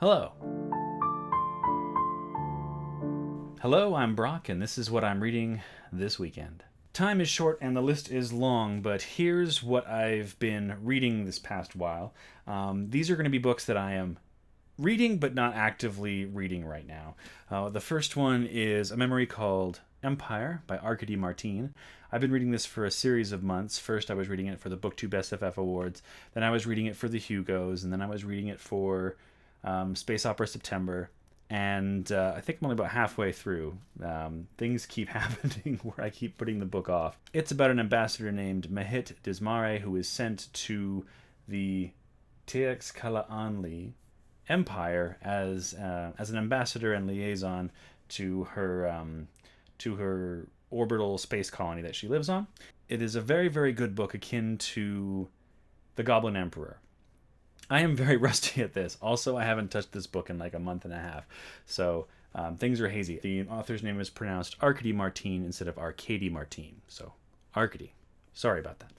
Hello. Hello, I'm Brock, and this is what I'm reading this weekend. Time is short and the list is long, but here's what I've been reading this past while. These are going to be books that I am reading, but not actively reading right now. The first one is a memory called Empire by Arkady Martine. I've been reading this for a series of months. First, I was reading it for the BookTube SFF Awards. Then I was reading it for the Hugos, and then I was reading it for Space Opera September. And I think I'm only about halfway through. Things keep happening where I keep putting the book off. It's about an ambassador named Mehit Dismare who is sent to the Tchaikovsky Empire as an ambassador and liaison to her orbital space colony that she lives on. It is a very, very good book akin to The Goblin Emperor. I am very rusty at this. Also, I haven't touched this book in like a month and a half, so things are hazy. The author's name is pronounced Arkady Martine instead of Arkady Martine, so Arkady. Sorry about that.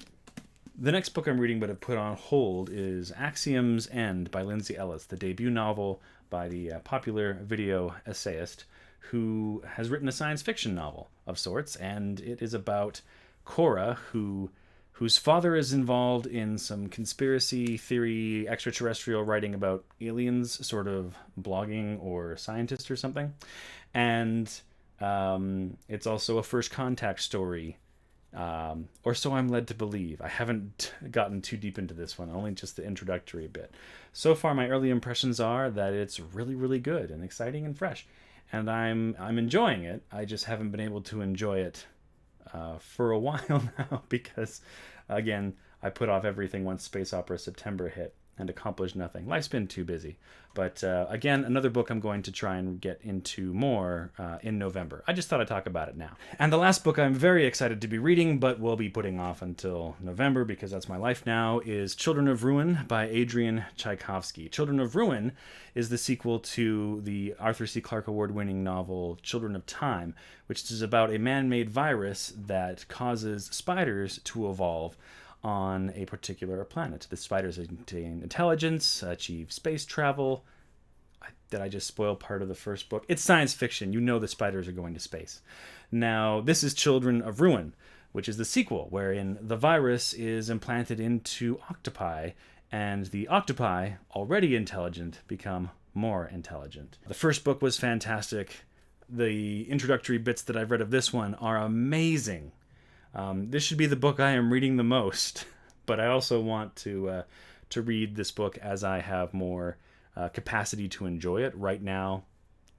The next book I'm reading but have put on hold is Axiom's End by Lindsay Ellis, the debut novel by the popular video essayist who has written a science fiction novel of sorts, and it is about Cora, whose father is involved in some conspiracy theory, extraterrestrial writing about aliens, sort of blogging or scientist or something. And it's also a first contact story, or so I'm led to believe. I haven't gotten too deep into this one, only just the introductory bit. So far, my early impressions are that it's really, really good and exciting and fresh. And I'm enjoying it. I just haven't been able to enjoy it for a while now because, again, I put off everything once Space Opera September hit and accomplished nothing. Life's been too busy. But again, another book I'm going to try and get into more in November. I just thought I'd talk about it now. And the last book I'm very excited to be reading, but will be putting off until November because that's my life now, is Children of Ruin by Adrian Tchaikovsky. Children of Ruin is the sequel to the Arthur C. Clarke Award-winning novel Children of Time, which is about a man-made virus that causes spiders to evolve on a particular planet. The spiders attain intelligence, achieve space travel. Did I just spoil part of the first book? It's science fiction. You know the spiders are going to space. Now, this is Children of Ruin, which is the sequel, wherein the virus is implanted into octopi, and the octopi, already intelligent, become more intelligent. The first book was fantastic. The introductory bits that I've read of this one are amazing. This should be the book I am reading the most, but I also want to read this book as I have more capacity to enjoy it. Right now,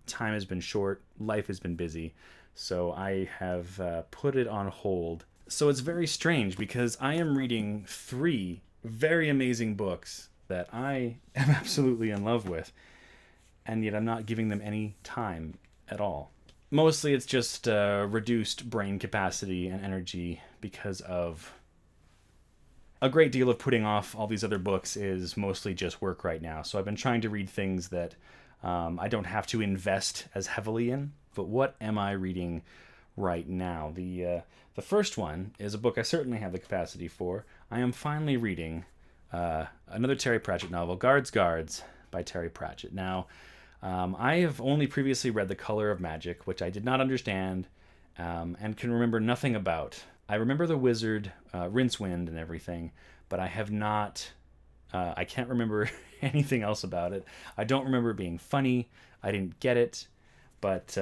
time has been short, life has been busy, so I have put it on hold. So it's very strange because I am reading 3 very amazing books that I am absolutely in love with, and yet I'm not giving them any time at all. Mostly it's just reduced brain capacity and energy because of a great deal of putting off all these other books is mostly just work right now. So I've been trying to read things that I don't have to invest as heavily in. But what am I reading right now? The first one is a book I certainly have the capacity for. I am finally reading another Terry Pratchett novel, Guards, by Terry Pratchett. Now, I have only previously read The Color of Magic, which I did not understand and can remember nothing about. I remember the wizard, Rincewind and everything, but I have not, I can't remember anything else about it. I don't remember it being funny. I didn't get it. But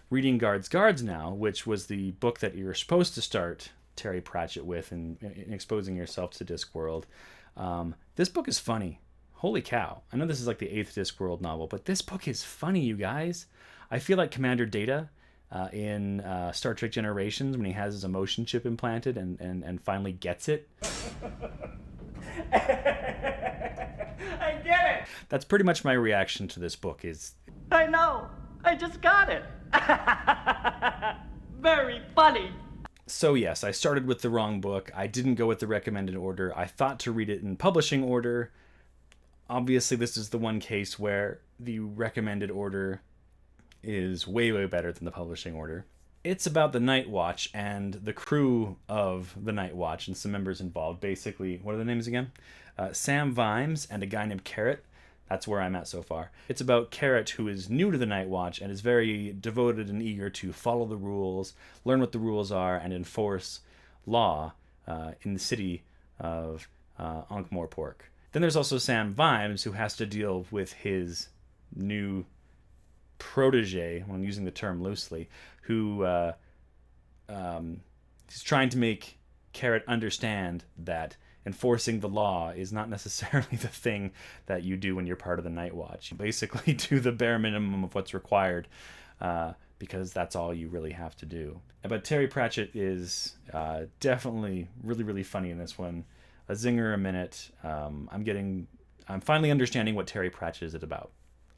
reading Guards now, which was the book that you were supposed to start Terry Pratchett with in exposing yourself to Discworld, this book is funny. Holy cow. I know this is like the 8th Discworld novel, but this book is funny, you guys. I feel like Commander Data in Star Trek Generations when he has his emotion chip implanted and finally gets it. I get it! That's pretty much my reaction to this book is... I know! I just got it! Very funny! So yes, I started with the wrong book. I didn't go with the recommended order. I thought to read it in publishing order. Obviously, this is the one case where the recommended order is way, way better than the publishing order. It's about the Night Watch and the crew of the Night Watch and some members involved. Basically, what are the names again? Sam Vimes and a guy named Carrot. That's where I'm at so far. It's about Carrot, who is new to the Night Watch and is very devoted and eager to follow the rules, learn what the rules are, and enforce law in the city of Ankh-Morpork. Then there's also Sam Vimes, who has to deal with his new protege, I'm using the term loosely, who is trying to make Carrot understand that enforcing the law is not necessarily the thing that you do when you're part of the Night Watch. You basically do the bare minimum of what's required because that's all you really have to do. But Terry Pratchett is definitely really, really funny in this one. A zinger a minute. I'm finally understanding what Terry Pratchett is about.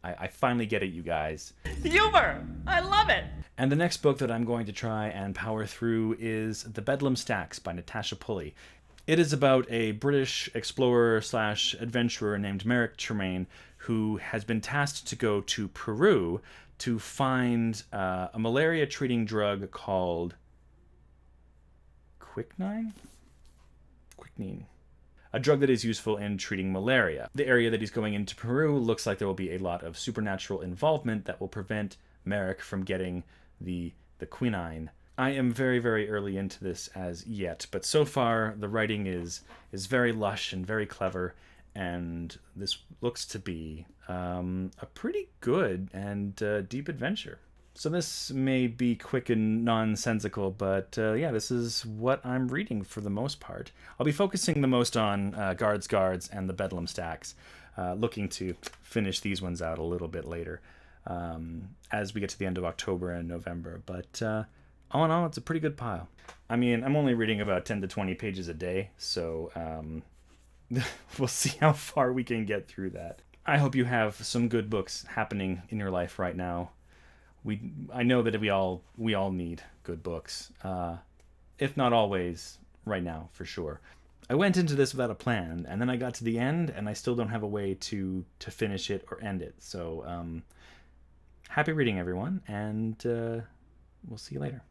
I finally get it, you guys. Humor! I love it! And the next book that I'm going to try and power through is The Bedlam Stacks by Natasha Pulley. It is about a British explorer/adventurer named Merrick Tremaine who has been tasked to go to Peru to find a malaria-treating drug called quinine? Quinine. A drug that is useful in treating malaria. The area that he's going into Peru looks like there will be a lot of supernatural involvement that will prevent Merrick from getting the quinine. I am very, very early into this as yet, but so far the writing is very lush and very clever, and this looks to be a pretty good and deep adventure. So this may be quick and nonsensical, but yeah, this is what I'm reading for the most part. I'll be focusing the most on Guards, and the Bedlam Stacks, looking to finish these ones out a little bit later as we get to the end of October and November. But all in all, it's a pretty good pile. I mean, I'm only reading about 10 to 20 pages a day, so we'll see how far we can get through that. I hope you have some good books happening in your life right now. I know that we all need good books, if not always, right now, for sure. I went into this without a plan, and then I got to the end, and I still don't have a way to finish it or end it. So, happy reading, everyone, and we'll see you later.